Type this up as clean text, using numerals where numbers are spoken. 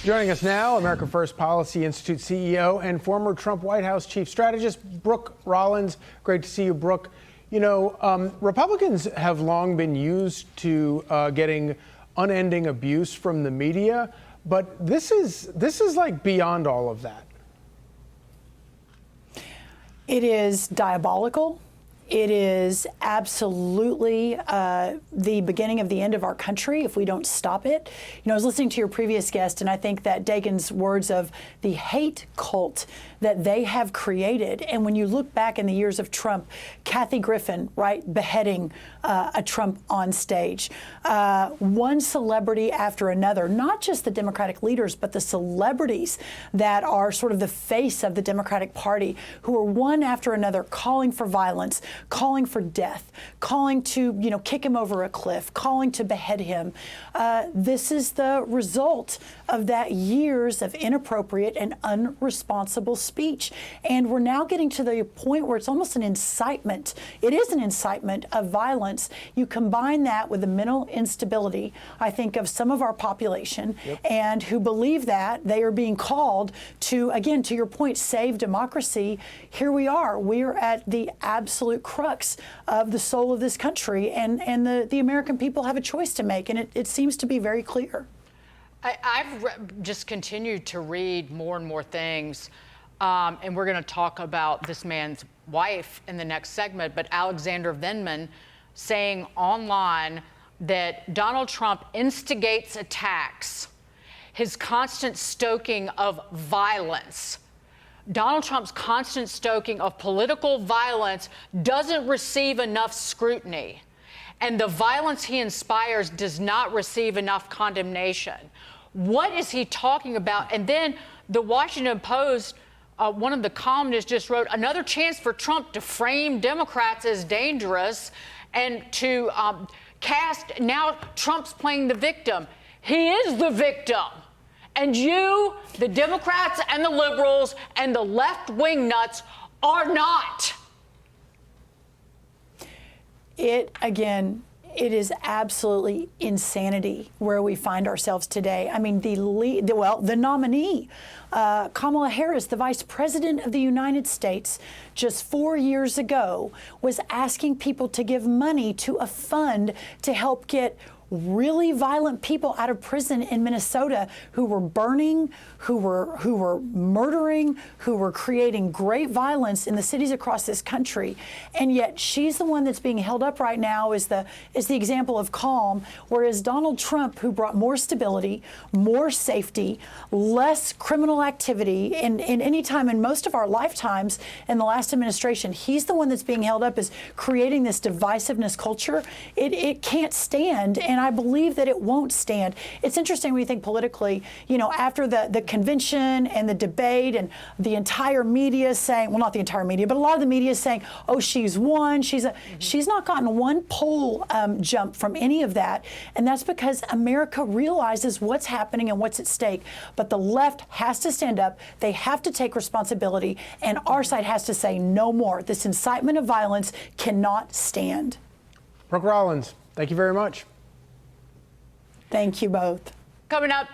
Joining us now, America First Policy Institute CEO and former Trump White House chief strategist, Brooke Rollins. Great to see you, Brooke. You know, Republicans have long been used to getting unending abuse from the media, but this is like beyond all of that. It is diabolical. It is absolutely the beginning of the end of our country if we don't stop it. You know, I was listening to your previous guest, and I think that Dagan's words of the hate cult that they have created. And when you look back in the years of Trump, Kathy Griffin, right, beheading a Trump on stage, one celebrity after another, not just the Democratic leaders, but the celebrities that are sort of the face of the Democratic Party, who are one after another calling for violence, calling for death, calling to, you know, kick him over a cliff, calling to behead him. This is the result of that years of inappropriate and unresponsible speech. And we're now getting to the point where it's almost an incitement. It is an incitement of violence. You combine that with the mental instability, I think, of some of our population, and who believe that they are being called to, again, to your point, save democracy. Here we are. We are at the absolute crux of the soul of this country, and the American people have a choice to make, and it seems to be very clear. I've just continued to read more and more things, and we're going to talk about this man's wife in the next segment, but Alexander Vindman saying online that Donald Trump instigates attacks, his constant stoking of violence. Donald Trump's constant stoking of political violence doesn't receive enough scrutiny, and the violence he inspires does not receive enough condemnation. What is he talking about? And then the Washington Post, one of the columnists just wrote, another chance for Trump to frame Democrats as dangerous and to cast, now Trump's playing the victim. He is the victim. And you, the Democrats and the liberals and the left-wing nuts, are not. It is absolutely insanity where we find ourselves today. I mean, the nominee, Kamala Harris, the Vice President of the United States, just 4 years ago, was asking people to give money to a fund to help get really violent people out of prison in Minnesota who were burning, who were murdering, who were creating great violence in the cities across this country. And yet she's the one that's being held up right now as the example of calm, whereas Donald Trump, who brought more stability, more safety, less criminal activity in any time in most of our lifetimes in the last administration, he's the one that's being held up as creating this divisiveness culture. It can't stand, and I believe that it won't stand. It's interesting when you think politically, you know, after the convention and the debate and the entire media saying, well, not the entire media, but a lot of the media is saying, oh, she's won. She's not gotten one poll jump from any of that. And that's because America realizes what's happening and what's at stake. But the left has to stand up. They have to take responsibility. And our side has to say no more. This incitement of violence cannot stand. Brooke Rollins, thank you very much. Thank you both. Coming up.